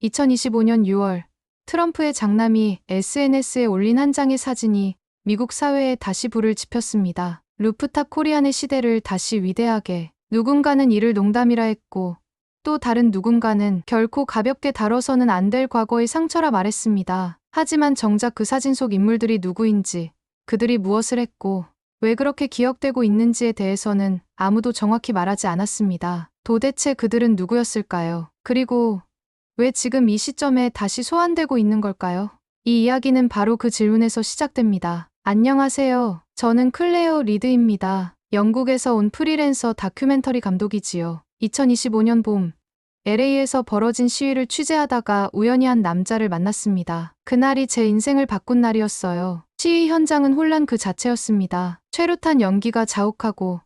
2025년 6월 트럼프의 장남이 SNS에 올린 한 장의 사진이 미국 사회에 다시 불을 지폈습니다. 루프탑 코리안의 시대를 다시 위대하게, 누군가는 이를 농담이라 했고 또 다른 누군가는 결코 가볍게 다뤄서는 안 될 과거의 상처라 말했습니다. 하지만 정작 그 사진 속 인물들이 누구인지, 그들이 무엇을 했고 왜 그렇게 기억되고 있는지에 대해서는 아무도 정확히 말하지 않았습니다. 도대체 그들은 누구였을까요? 그리고 왜 지금 이 시점에 다시 소환되고 있는 걸까요? 이 이야기는 바로 그 질문에서 시작됩니다. 안녕하세요. 저는 클레어 리드입니다. 영국에서 온 프리랜서 다큐멘터리 감독이지요. 2025년 봄, LA에서 벌어진 시위를 취재하다가 우연히 한 남자를 만났습니다. 그날이 제 인생을 바꾼 날이었어요. 시위 현장은 혼란 그 자체였습니다. 최루탄 연기가 자욱하고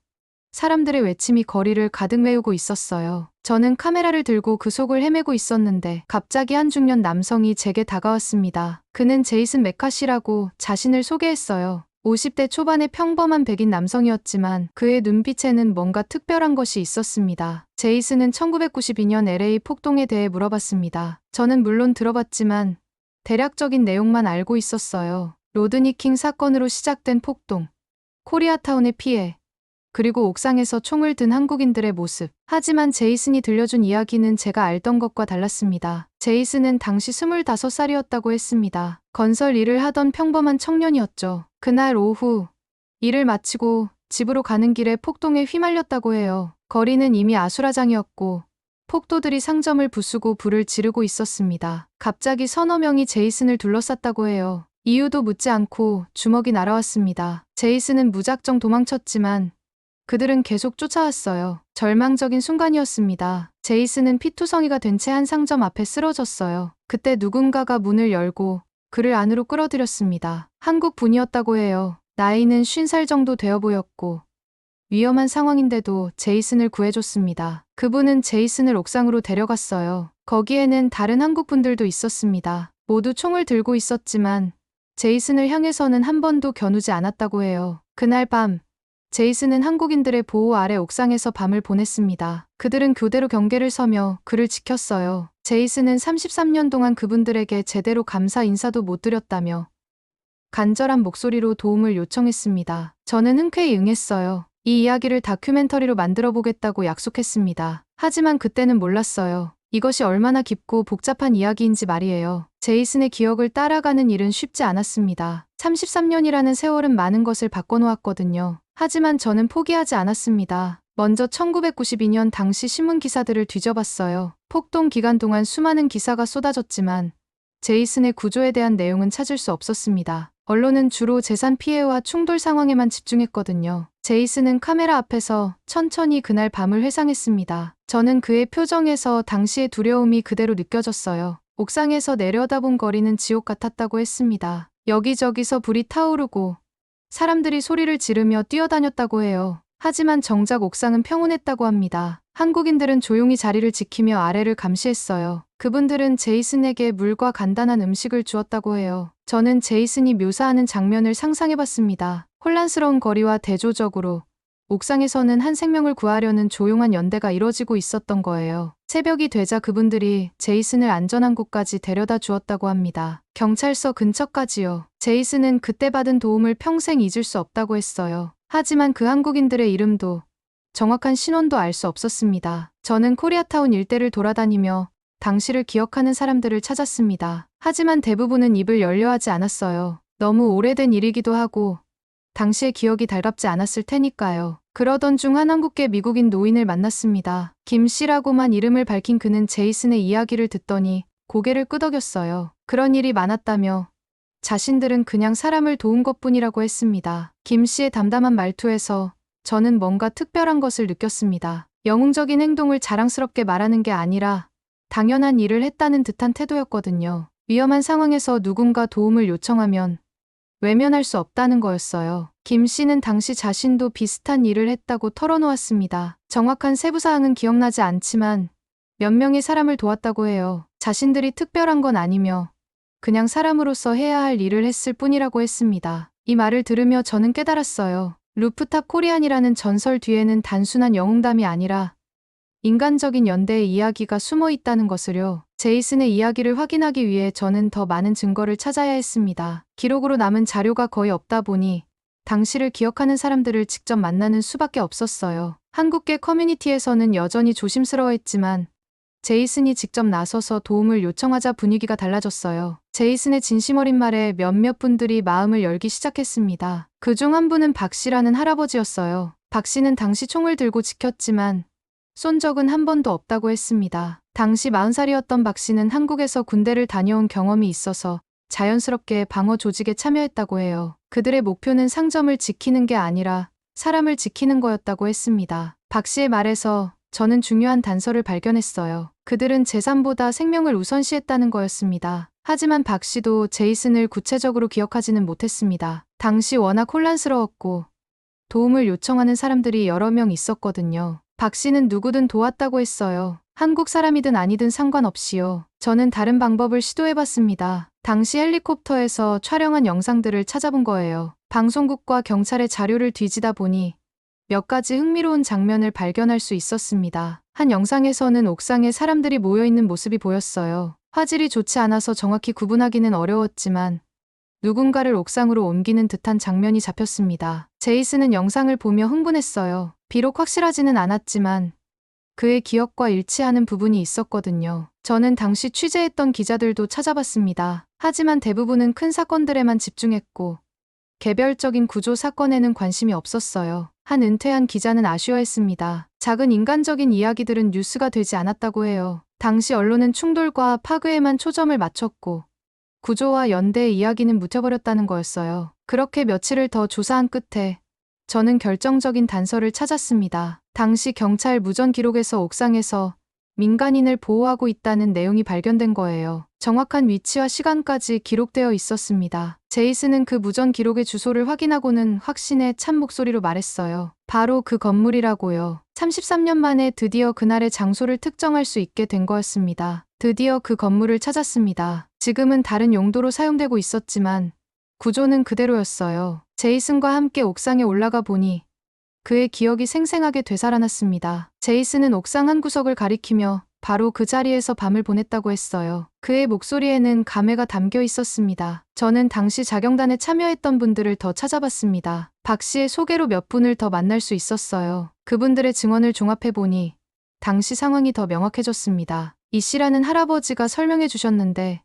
사람들의 외침이 거리를 가득 메우고 있었어요. 저는 카메라를 들고 그 속을 헤매고 있었는데 갑자기 한 중년 남성이 제게 다가왔습니다. 그는 제이슨 메카시라고 자신을 소개했어요. 50대 초반의 평범한 백인 남성이었지만 그의 눈빛에는 뭔가 특별한 것이 있었습니다. 제이슨은 1992년 LA 폭동에 대해 물어봤습니다. 저는 물론 들어봤지만 대략적인 내용만 알고 있었어요. 로드니 킹 사건으로 시작된 폭동, 코리아타운의 피해, 그리고 옥상에서 총을 든 한국인들의 모습. 하지만 제이슨이 들려준 이야기는 제가 알던 것과 달랐습니다. 제이슨은 당시 25살이었다고 했습니다. 건설 일을 하던 평범한 청년이었죠. 그날 오후 일을 마치고 집으로 가는 길에 폭동에 휘말렸다고 해요. 거리는 이미 아수라장이었고 폭도들이 상점을 부수고 불을 지르고 있었습니다. 갑자기 서너 명이 제이슨을 둘러쌌다고 해요. 이유도 묻지 않고 주먹이 날아왔습니다. 제이슨은 무작정 도망쳤지만 그들은 계속 쫓아왔어요. 절망적인 순간이었습니다. 제이슨은 피투성이가 된 채 한 상점 앞에 쓰러졌어요. 그때 누군가가 문을 열고 그를 안으로 끌어들였습니다. 한국 분이었다고 해요. 나이는 50살 정도 되어 보였고 위험한 상황인데도 제이슨을 구해줬습니다. 그분은 제이슨을 옥상으로 데려갔어요. 거기에는 다른 한국 분들도 있었습니다. 모두 총을 들고 있었지만 제이슨을 향해서는 한 번도 겨누지 않았다고 해요. 그날 밤 제이슨은 한국인들의 보호 아래 옥상에서 밤을 보냈습니다. 그들은 교대로 경계를 서며 그를 지켰어요. 제이슨은 33년 동안 그분들에게 제대로 감사 인사도 못 드렸다며 간절한 목소리로 도움을 요청했습니다. 저는 흔쾌히 응했어요. 이 이야기를 다큐멘터리로 만들어 보겠다고 약속했습니다. 하지만 그때는 몰랐어요. 이것이 얼마나 깊고 복잡한 이야기인지 말이에요. 제이슨의 기억을 따라가는 일은 쉽지 않았습니다. 33년이라는 세월은 많은 것을 바꿔놓았거든요. 하지만 저는 포기하지 않았습니다. 먼저 1992년 당시 신문 기사들을 뒤져봤어요. 폭동 기간 동안 수많은 기사가 쏟아졌지만 제이슨의 구조에 대한 내용은 찾을 수 없었습니다. 언론은 주로 재산 피해와 충돌 상황에만 집중했거든요. 제이슨은 카메라 앞에서 천천히 그날 밤을 회상했습니다. 저는 그의 표정에서 당시의 두려움이 그대로 느껴졌어요. 옥상에서 내려다본 거리는 지옥 같았다고 했습니다. 여기저기서 불이 타오르고 사람들이 소리를 지르며 뛰어다녔다고 해요. 하지만 정작 옥상은 평온했다고 합니다. 한국인들은 조용히 자리를 지키며 아래를 감시했어요. 그분들은 제이슨에게 물과 간단한 음식을 주었다고 해요. 저는 제이슨이 묘사하는 장면을 상상해봤습니다. 혼란스러운 거리와 대조적으로 옥상에서는 한 생명을 구하려는 조용한 연대가 이뤄지고 있었던 거예요. 새벽이 되자 그분들이 제이슨을 안전한 곳까지 데려다 주었다고 합니다. 경찰서 근처까지요. 제이슨은 그때 받은 도움을 평생 잊을 수 없다고 했어요. 하지만 그 한국인들의 이름도 정확한 신원도 알 수 없었습니다. 저는 코리아타운 일대를 돌아다니며 당시를 기억하는 사람들을 찾았습니다. 하지만 대부분은 입을 열려하지 않았어요. 너무 오래된 일이기도 하고 당시의 기억이 달갑지 않았을 테니까요. 그러던 중 한 한국계 미국인 노인을 만났습니다. 김 씨라고만 이름을 밝힌 그는 제이슨의 이야기를 듣더니 고개를 끄덕였어요. 그런 일이 많았다며 자신들은 그냥 사람을 도운 것뿐이라고 했습니다. 김 씨의 담담한 말투에서 저는 뭔가 특별한 것을 느꼈습니다. 영웅적인 행동을 자랑스럽게 말하는 게 아니라 당연한 일을 했다는 듯한 태도였거든요. 위험한 상황에서 누군가 도움을 요청하면 외면할 수 없다는 거였어요. 김 씨는 당시 자신도 비슷한 일을 했다고 털어놓았습니다. 정확한 세부사항은 기억나지 않지만 몇 명의 사람을 도왔다고 해요. 자신들이 특별한 건 아니며 그냥 사람으로서 해야 할 일을 했을 뿐이라고 했습니다. 이 말을 들으며 저는 깨달았어요. 루프탑 코리안이라는 전설 뒤에는 단순한 영웅담이 아니라 인간적인 연대의 이야기가 숨어 있다는 것을요. 제이슨의 이야기를 확인하기 위해 저는 더 많은 증거를 찾아야 했습니다. 기록으로 남은 자료가 거의 없다 보니 당시를 기억하는 사람들을 직접 만나는 수밖에 없었어요. 한국계 커뮤니티에서는 여전히 조심스러워했지만 제이슨이 직접 나서서 도움을 요청하자 분위기가 달라졌어요. 제이슨의 진심 어린 말에 몇몇 분들이 마음을 열기 시작했습니다. 그중 한 분은 박 씨라는 할아버지였어요. 박 씨는 당시 총을 들고 지켰지만 쏜 적은 한 번도 없다고 했습니다. 당시 40살이었던 박 씨는 한국에서 군대를 다녀온 경험이 있어서 자연스럽게 방어 조직에 참여했다고 해요. 그들의 목표는 상점을 지키는 게 아니라 사람을 지키는 거였다고 했습니다. 박 씨의 말에서 저는 중요한 단서를 발견했어요. 그들은 재산보다 생명을 우선시했다는 거였습니다. 하지만 박 씨도 제이슨을 구체적으로 기억하지는 못했습니다. 당시 워낙 혼란스러웠고 도움을 요청하는 사람들이 여러 명 있었거든요. 박 씨는 누구든 도왔다고 했어요. 한국 사람이든 아니든 상관없이요. 저는 다른 방법을 시도해봤습니다. 당시 헬리콥터에서 촬영한 영상들을 찾아본 거예요. 방송국과 경찰의 자료를 뒤지다 보니 몇 가지 흥미로운 장면을 발견할 수 있었습니다. 한 영상에서는 옥상에 사람들이 모여있는 모습이 보였어요. 화질이 좋지 않아서 정확히 구분하기는 어려웠지만 누군가를 옥상으로 옮기는 듯한 장면이 잡혔습니다. 제이슨은 영상을 보며 흥분했어요. 비록 확실하지는 않았지만 그의 기억과 일치하는 부분이 있었거든요. 저는 당시 취재했던 기자들도 찾아봤습니다. 하지만 대부분은 큰 사건들에만 집중했고 개별적인 구조 사건에는 관심이 없었어요. 한 은퇴한 기자는 아쉬워했습니다. 작은 인간적인 이야기들은 뉴스가 되지 않았다고 해요. 당시 언론은 충돌과 파괴에만 초점을 맞췄고 구조와 연대의 이야기는 묻혀버렸다는 거였어요. 그렇게 며칠을 더 조사한 끝에 저는 결정적인 단서를 찾았습니다. 당시 경찰 무전 기록에서 옥상에서 민간인을 보호하고 있다는 내용이 발견된 거예요. 정확한 위치와 시간까지 기록되어 있었습니다. 제이슨은 그 무전 기록의 주소를 확인하고는 확신에 찬 목소리로 말했어요. 바로 그 건물이라고요. 33년 만에 드디어 그날의 장소를 특정할 수 있게 된 거였습니다. 드디어 그 건물을 찾았습니다. 지금은 다른 용도로 사용되고 있었지만 구조는 그대로였어요. 제이슨과 함께 옥상에 올라가 보니 그의 기억이 생생하게 되살아났습니다. 제이슨은 옥상 한 구석을 가리키며 바로 그 자리에서 밤을 보냈다고 했어요. 그의 목소리에는 감회가 담겨 있었습니다. 저는 당시 자경단에 참여했던 분들을 더 찾아봤습니다. 박 씨의 소개로 몇 분을 더 만날 수 있었어요. 그분들의 증언을 종합해보니 당시 상황이 더 명확해졌습니다. 이 씨라는 할아버지가 설명해 주셨는데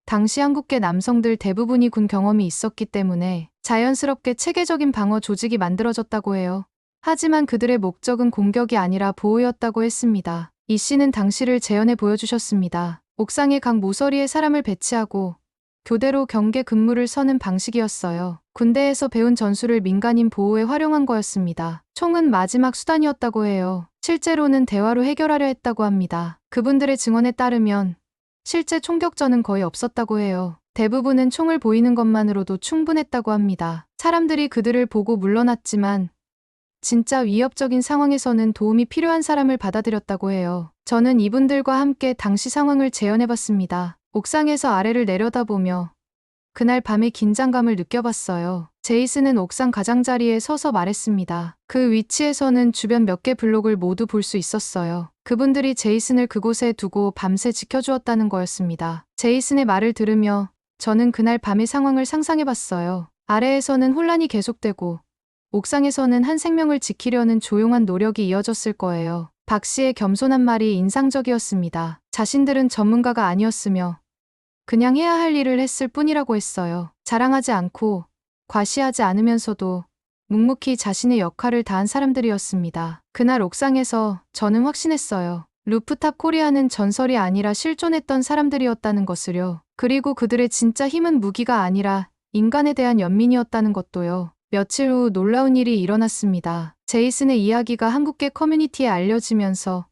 당시 한국계 남성들 대부분이 군 경험이 있었기 때문에 자연스럽게 체계적인 방어 조직이 만들어졌다고 해요. 하지만 그들의 목적은 공격이 아니라 보호였다고 했습니다. 이 씨는 당시를 재현해 보여주셨습니다. 옥상의 각 모서리에 사람을 배치하고 교대로 경계 근무를 서는 방식이었어요. 군대에서 배운 전술을 민간인 보호에 활용한 거였습니다. 총은 마지막 수단이었다고 해요. 실제로는 대화로 해결하려 했다고 합니다. 그분들의 증언에 따르면 실제 총격전은 거의 없었다고 해요. 대부분은 총을 보이는 것만으로도 충분했다고 합니다. 사람들이 그들을 보고 물러났지만 진짜 위협적인 상황에서는 도움이 필요한 사람을 받아들였다고 해요. 저는 이분들과 함께 당시 상황을 재현해봤습니다. 옥상에서 아래를 내려다보며 그날 밤의 긴장감을 느껴봤어요. 제이슨은 옥상 가장자리에 서서 말했습니다. 그 위치에서는 주변 몇 개 블록을 모두 볼 수 있었어요. 그분들이 제이슨을 그곳에 두고 밤새 지켜주었다는 거였습니다. 제이슨의 말을 들으며 저는 그날 밤의 상황을 상상해봤어요. 아래에서는 혼란이 계속되고 옥상에서는 한 생명을 지키려는 조용한 노력이 이어졌을 거예요. 박 씨의 겸손한 말이 인상적이었습니다. 자신들은 전문가가 아니었으며 그냥 해야 할 일을 했을 뿐이라고 했어요. 자랑하지 않고 과시하지 않으면서도 묵묵히 자신의 역할을 다한 사람들이었습니다. 그날 옥상에서 저는 확신했어요. 루프탑 코리아는 전설이 아니라 실존했던 사람들이었다는 것을요. 그리고 그들의 진짜 힘은 무기가 아니라 인간에 대한 연민이었다는 것도요. 며칠 후 놀라운 일이 일어났습니다. 제이슨의 이야기가 한국계 커뮤니티에 알려지면서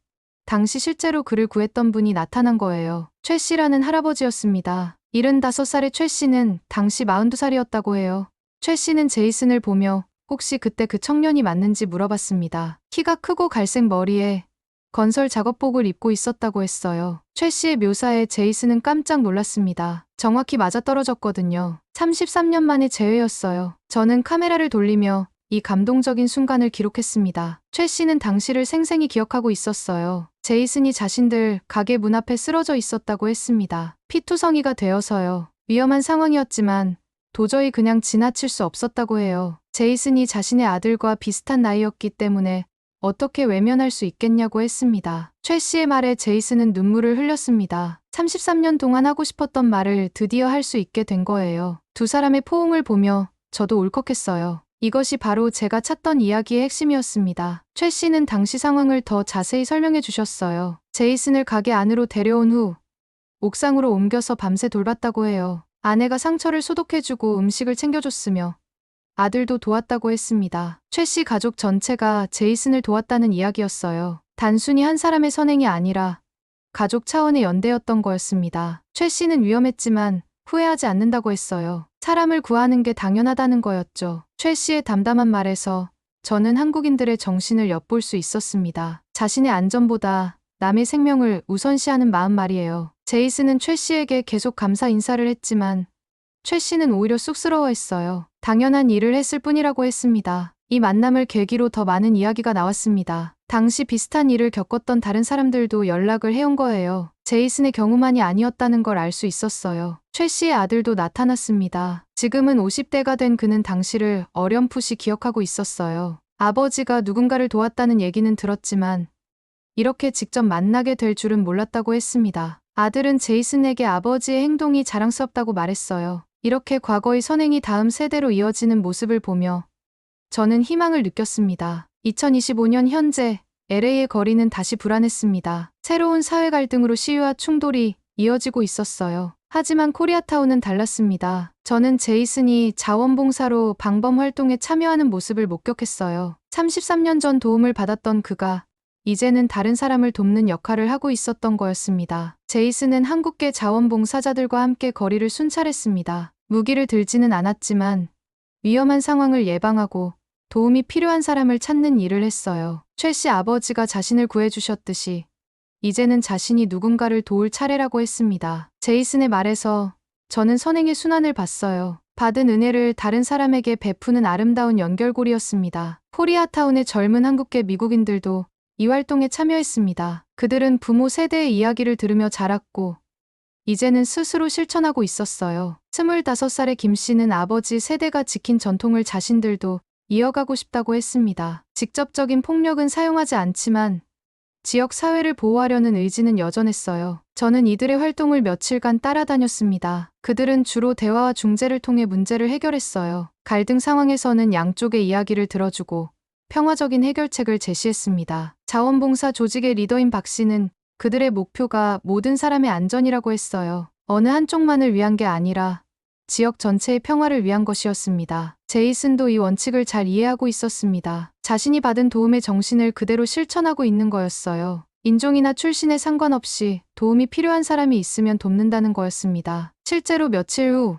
당시 실제로 그를 구했던 분이 나타난 거예요. 최 씨라는 할아버지였습니다. 75살의 최 씨는 당시 42살이었다고 해요. 최 씨는 제이슨을 보며 혹시 그때 그 청년이 맞는지 물어봤습니다. 키가 크고 갈색 머리에 건설 작업복을 입고 있었다고 했어요. 최 씨의 묘사에 제이슨은 깜짝 놀랐습니다. 정확히 맞아떨어졌거든요. 33년 만의 재회였어요. 저는 카메라를 돌리며 이 감동적인 순간을 기록했습니다. 최 씨는 당시를 생생히 기억하고 있었어요. 제이슨이 자신들 가게 문 앞에 쓰러져 있었다고 했습니다. 피투성이가 되어서요. 위험한 상황이었지만 도저히 그냥 지나칠 수 없었다고 해요. 제이슨이 자신의 아들과 비슷한 나이였기 때문에 어떻게 외면할 수 있겠냐고 했습니다. 최 씨의 말에 제이슨은 눈물을 흘렸습니다. 33년 동안 하고 싶었던 말을 드디어 할 수 있게 된 거예요. 두 사람의 포옹을 보며 저도 울컥했어요. 이것이 바로 제가 찾던 이야기의 핵심이었습니다. 최 씨는 당시 상황을 더 자세히 설명해 주셨어요. 제이슨을 가게 안으로 데려온 후 옥상으로 옮겨서 밤새 돌봤다고 해요. 아내가 상처를 소독해주고 음식을 챙겨줬으며 아들도 도왔다고 했습니다. 최 씨 가족 전체가 제이슨을 도왔다는 이야기였어요. 단순히 한 사람의 선행이 아니라 가족 차원의 연대였던 거였습니다. 최 씨는 위험했지만 후회하지 않는다고 했어요. 사람을 구하는 게 당연하다는 거였죠. 최 씨의 담담한 말에서 저는 한국인들의 정신을 엿볼 수 있었습니다. 자신의 안전보다 남의 생명을 우선시하는 마음 말이에요. 제이슨은 최 씨에게 계속 감사 인사를 했지만 최 씨는 오히려 쑥스러워했어요. 당연한 일을 했을 뿐이라고 했습니다. 이 만남을 계기로 더 많은 이야기가 나왔습니다. 당시 비슷한 일을 겪었던 다른 사람들도 연락을 해온 거예요. 제이슨의 경우만이 아니었다는 걸 알 수 있었어요. 최 씨의 아들도 나타났습니다. 지금은 50대가 된 그는 당시를 어렴풋이 기억하고 있었어요. 아버지가 누군가를 도왔다는 얘기는 들었지만 이렇게 직접 만나게 될 줄은 몰랐다고 했습니다. 아들은 제이슨에게 아버지의 행동이 자랑스럽다고 말했어요. 이렇게 과거의 선행이 다음 세대로 이어지는 모습을 보며 저는 희망을 느꼈습니다. 2025년 현재 LA의 거리는 다시 불안했습니다. 새로운 사회 갈등으로 시위와 충돌이 이어지고 있었어요. 하지만 코리아타운은 달랐습니다. 저는 제이슨이 자원봉사로 방범 활동에 참여하는 모습을 목격했어요. 33년 전 도움을 받았던 그가 이제는 다른 사람을 돕는 역할을 하고 있었던 거였습니다. 제이슨은 한국계 자원봉사자들과 함께 거리를 순찰했습니다. 무기를 들지는 않았지만 위험한 상황을 예방하고 도움이 필요한 사람을 찾는 일을 했어요. 최 씨 아버지가 자신을 구해주셨듯이 이제는 자신이 누군가를 도울 차례라고 했습니다. 제이슨의 말에서 저는 선행의 순환을 봤어요. 받은 은혜를 다른 사람에게 베푸는 아름다운 연결고리였습니다. 코리아타운의 젊은 한국계 미국인들도 이 활동에 참여했습니다. 그들은 부모 세대의 이야기를 들으며 자랐고 이제는 스스로 실천하고 있었어요. 25살의 김 씨는 아버지 세대가 지킨 전통을 자신들도 이어가고 싶다고 했습니다. 직접적인 폭력은 사용하지 않지만 지역 사회를 보호하려는 의지는 여전했어요. 저는 이들의 활동을 며칠간 따라다녔습니다. 그들은 주로 대화와 중재를 통해 문제를 해결했어요. 갈등 상황에서는 양쪽의 이야기를 들어주고 평화적인 해결책을 제시했습니다. 자원봉사 조직의 리더인 박 씨는 그들의 목표가 모든 사람의 안전이라고 했어요. 어느 한쪽만을 위한 게 아니라 지역 전체의 평화를 위한 것이었습니다. 제이슨도 이 원칙을 잘 이해하고 있었습니다. 자신이 받은 도움의 정신을 그대로 실천하고 있는 거였어요. 인종이나 출신에 상관없이 도움이 필요한 사람이 있으면 돕는다는 거였습니다. 실제로 며칠 후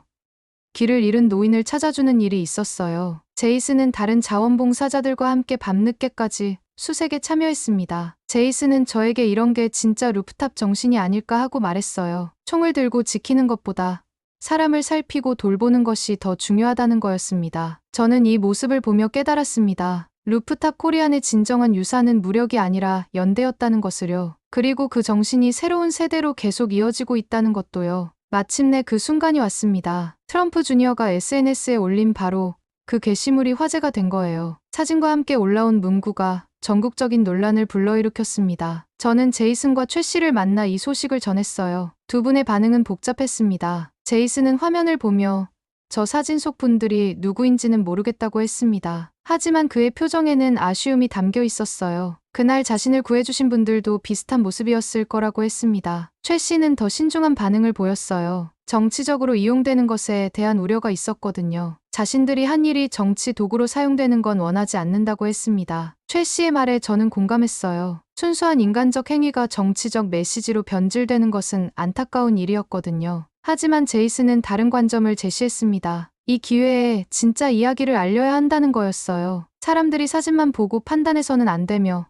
길을 잃은 노인을 찾아주는 일이 있었어요. 제이슨은 다른 자원봉사자들과 함께 밤늦게까지 수색에 참여했습니다. 제이슨은 저에게 이런 게 진짜 루프탑 정신이 아닐까 하고 말했어요. 총을 들고 지키는 것보다 사람을 살피고 돌보는 것이 더 중요하다는 거였습니다. 저는 이 모습을 보며 깨달았습니다. 루프탑 코리안의 진정한 유산은 무력이 아니라 연대였다는 것을요. 그리고 그 정신이 새로운 세대로 계속 이어지고 있다는 것도요. 마침내 그 순간이 왔습니다. 트럼프 주니어가 SNS에 올린 바로 그 게시물이 화제가 된 거예요. 사진과 함께 올라온 문구가 전국적인 논란을 불러일으켰습니다. 저는 제이슨과 최 씨를 만나 이 소식을 전했어요. 두 분의 반응은 복잡했습니다. 제이슨은 화면을 보며 저 사진 속 분들이 누구인지는 모르겠다고 했습니다. 하지만 그의 표정에는 아쉬움이 담겨 있었어요. 그날 자신을 구해주신 분들도 비슷한 모습이었을 거라고 했습니다. 최 씨는 더 신중한 반응을 보였어요. 정치적으로 이용되는 것에 대한 우려가 있었거든요. 자신들이 한 일이 정치 도구로 사용되는 건 원하지 않는다고 했습니다. 최 씨의 말에 저는 공감했어요. 순수한 인간적 행위가 정치적 메시지로 변질되는 것은 안타까운 일이었거든요. 하지만 제이슨은 다른 관점을 제시했습니다. 이 기회에 진짜 이야기를 알려야 한다는 거였어요. 사람들이 사진만 보고 판단해서는 안 되며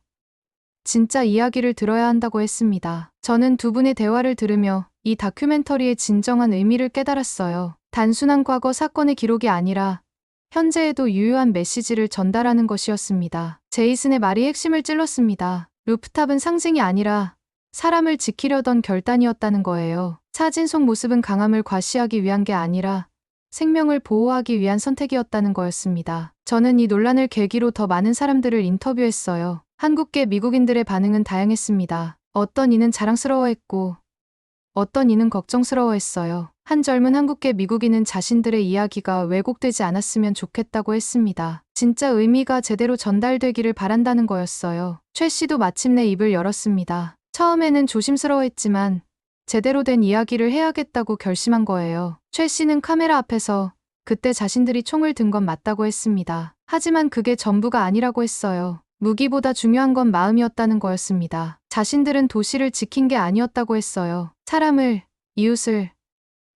진짜 이야기를 들어야 한다고 했습니다. 저는 두 분의 대화를 들으며 이 다큐멘터리의 진정한 의미를 깨달았어요. 단순한 과거 사건의 기록이 아니라 현재에도 유효한 메시지를 전달하는 것이었습니다. 제이슨의 말이 핵심을 찔렀습니다. 루프탑은 상징이 아니라 사람을 지키려던 결단이었다는 거예요. 사진 속 모습은 강함을 과시하기 위한 게 아니라 생명을 보호하기 위한 선택이었다는 거였습니다. 저는 이 논란을 계기로 더 많은 사람들을 인터뷰했어요. 한국계 미국인들의 반응은 다양했습니다. 어떤 이는 자랑스러워했고 어떤 이는 걱정스러워했어요. 한 젊은 한국계 미국인은 자신들의 이야기가 왜곡되지 않았으면 좋겠다고 했습니다. 진짜 의미가 제대로 전달되기를 바란다는 거였어요. 최 씨도 마침내 입을 열었습니다. 처음에는 조심스러워했지만 제대로 된 이야기를 해야겠다고 결심한 거예요. 최 씨는 카메라 앞에서 그때 자신들이 총을 든 건 맞다고 했습니다. 하지만 그게 전부가 아니라고 했어요. 무기보다 중요한 건 마음이었다는 거였습니다. 자신들은 도시를 지킨 게 아니었다고 했어요. 사람을, 이웃을,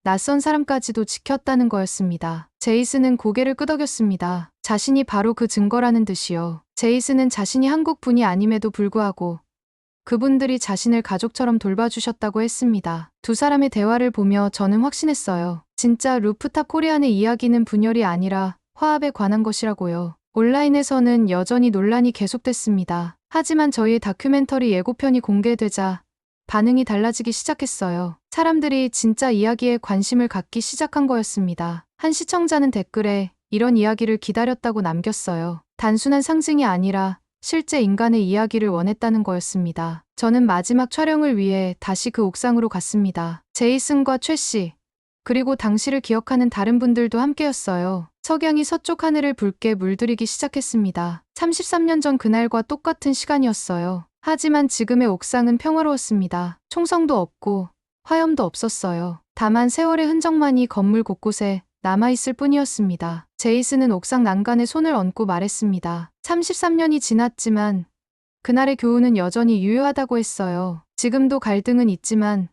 낯선 사람까지도 지켰다는 거였습니다. 제이슨은 고개를 끄덕였습니다. 자신이 바로 그 증거라는 듯이요. 제이슨은 자신이 한국 분이 아님에도 불구하고 그분들이 자신을 가족처럼 돌봐주셨다고 했습니다. 두 사람의 대화를 보며 저는 확신했어요. 진짜 루프탑 코리안의 이야기는 분열이 아니라 화합에 관한 것이라고요. 온라인에서는 여전히 논란이 계속됐습니다. 하지만 저희의 다큐멘터리 예고편이 공개되자 반응이 달라지기 시작했어요. 사람들이 진짜 이야기에 관심을 갖기 시작한 거였습니다. 한 시청자는 댓글에 이런 이야기를 기다렸다고 남겼어요. 단순한 상징이 아니라 실제 인간의 이야기를 원했다는 거였습니다. 저는 마지막 촬영을 위해 다시 그 옥상으로 갔습니다. 제이슨과 최 씨, 그리고 당시를 기억하는 다른 분들도 함께였어요. 석양이 서쪽 하늘을 붉게 물들이기 시작했습니다. 33년 전 그날과 똑같은 시간이었어요. 하지만 지금의 옥상은 평화로웠습니다. 총성도 없고 화염도 없었어요. 다만 세월의 흔적만이 건물 곳곳에 남아있을 뿐이었습니다. 제이슨은 옥상 난간에 손을 얹고 말했습니다. 33년이 지났지만 그날의 교훈은 여전히 유효하다고 했어요. 지금도 갈등은 있지만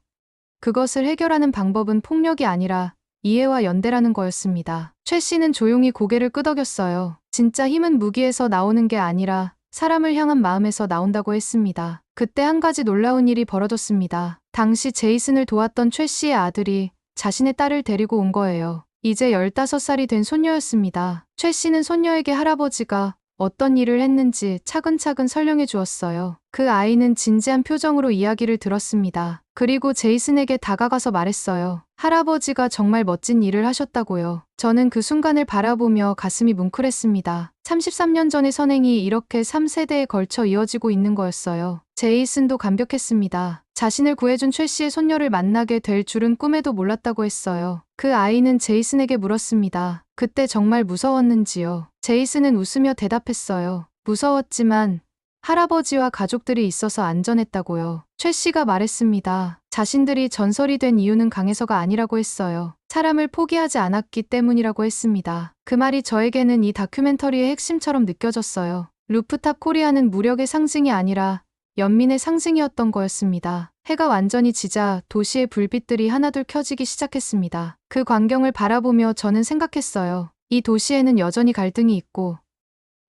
그것을 해결하는 방법은 폭력이 아니라 이해와 연대라는 거였습니다. 최 씨는 조용히 고개를 끄덕였어요. 진짜 힘은 무기에서 나오는 게 아니라 사람을 향한 마음에서 나온다고 했습니다. 그때 한 가지 놀라운 일이 벌어졌습니다. 당시 제이슨을 도왔던 최 씨의 아들이 자신의 딸을 데리고 온 거예요. 이제 15살이 된 손녀였습니다. 최 씨는 손녀에게 할아버지가 어떤 일을 했는지 차근차근 설명해 주었어요. 그 아이는 진지한 표정으로 이야기를 들었습니다. 그리고 제이슨에게 다가가서 말했어요. 할아버지가 정말 멋진 일을 하셨다고요. 저는 그 순간을 바라보며 가슴이 뭉클했습니다. 33년 전의 선행이 이렇게 3세대에 걸쳐 이어지고 있는 거였어요. 제이슨도 감격했습니다. 자신을 구해준 최 씨의 손녀를 만나게 될 줄은 꿈에도 몰랐다고 했어요. 그 아이는 제이슨에게 물었습니다. 그때 정말 무서웠는지요? 제이슨은 웃으며 대답했어요. 무서웠지만 할아버지와 가족들이 있어서 안전했다고요. 최 씨가 말했습니다. 자신들이 전설이 된 이유는 강해서가 아니라고 했어요. 사람을 포기하지 않았기 때문이라고 했습니다. 그 말이 저에게는 이 다큐멘터리의 핵심처럼 느껴졌어요. 루프탑 코리아는 무력의 상징이 아니라 연민의 상징이었던 거였습니다. 해가 완전히 지자 도시의 불빛들이 하나둘 켜지기 시작했습니다. 그 광경을 바라보며 저는 생각했어요. 이 도시에는 여전히 갈등이 있고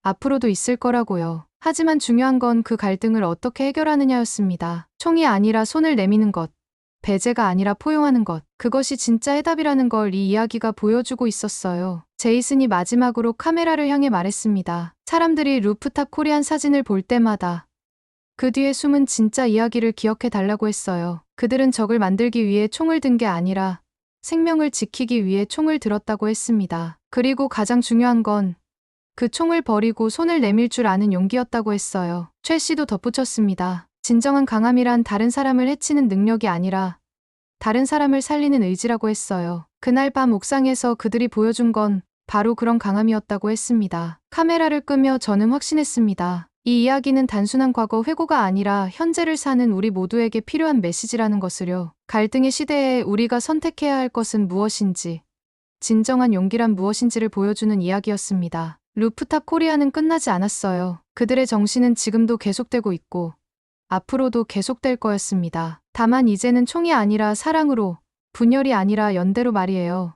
앞으로도 있을 거라고요. 하지만 중요한 건 그 갈등을 어떻게 해결하느냐였습니다. 총이 아니라 손을 내미는 것, 배제가 아니라 포용하는 것, 그것이 진짜 해답이라는 걸 이 이야기가 보여주고 있었어요. 제이슨이 마지막으로 카메라를 향해 말했습니다. 사람들이 루프탑 코리안 사진을 볼 때마다 그 뒤에 숨은 진짜 이야기를 기억해 달라고 했어요. 그들은 적을 만들기 위해 총을 든 게 아니라 생명을 지키기 위해 총을 들었다고 했습니다. 그리고 가장 중요한 건 그 총을 버리고 손을 내밀 줄 아는 용기였다고 했어요. 최 씨도 덧붙였습니다. 진정한 강함이란 다른 사람을 해치는 능력이 아니라 다른 사람을 살리는 의지라고 했어요. 그날 밤 옥상에서 그들이 보여준 건 바로 그런 강함이었다고 했습니다. 카메라를 끄며 저는 확신했습니다. 이 이야기는 단순한 과거 회고가 아니라 현재를 사는 우리 모두에게 필요한 메시지라는 것을요. 갈등의 시대에 우리가 선택해야 할 것은 무엇인지, 진정한 용기란 무엇인지를 보여주는 이야기였습니다. 루프탑 코리아는 끝나지 않았어요. 그들의 정신은 지금도 계속되고 있고 앞으로도 계속될 거였습니다. 다만 이제는 총이 아니라 사랑으로, 분열이 아니라 연대로 말이에요.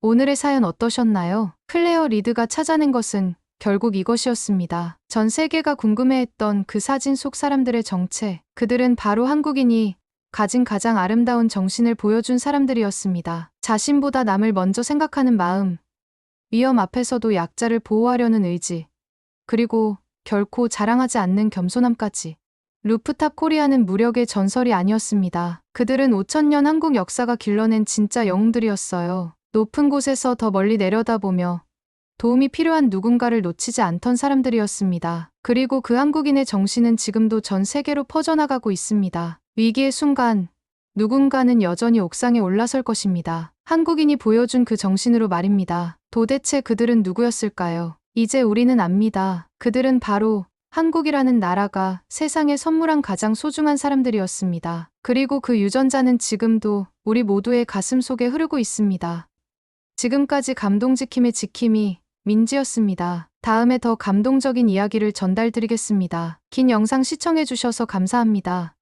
오늘의 사연 어떠셨나요? 클레어 리드가 찾아낸 것은 결국 이것이었습니다. 전 세계가 궁금해했던 그 사진 속 사람들의 정체. 그들은 바로 한국인이 가진 가장 아름다운 정신을 보여준 사람들이었습니다. 자신보다 남을 먼저 생각하는 마음, 위험 앞에서도 약자를 보호하려는 의지, 그리고 결코 자랑하지 않는 겸손함까지. 루프탑 코리아는 무력의 전설이 아니었습니다. 그들은 5천년 한국 역사가 길러낸 진짜 영웅들이었어요. 높은 곳에서 더 멀리 내려다보며 도움이 필요한 누군가를 놓치지 않던 사람들이었습니다. 그리고 그 한국인의 정신은 지금도 전 세계로 퍼져나가고 있습니다. 위기의 순간, 누군가는 여전히 옥상에 올라설 것입니다. 한국인이 보여준 그 정신으로 말입니다. 도대체 그들은 누구였을까요? 이제 우리는 압니다. 그들은 바로 한국이라는 나라가 세상에 선물한 가장 소중한 사람들이었습니다. 그리고 그 유전자는 지금도 우리 모두의 가슴 속에 흐르고 있습니다. 지금까지 감동지킴의 지킴이 민지였습니다. 다음에 더 감동적인 이야기를 전달드리겠습니다. 긴 영상 시청해주셔서 감사합니다.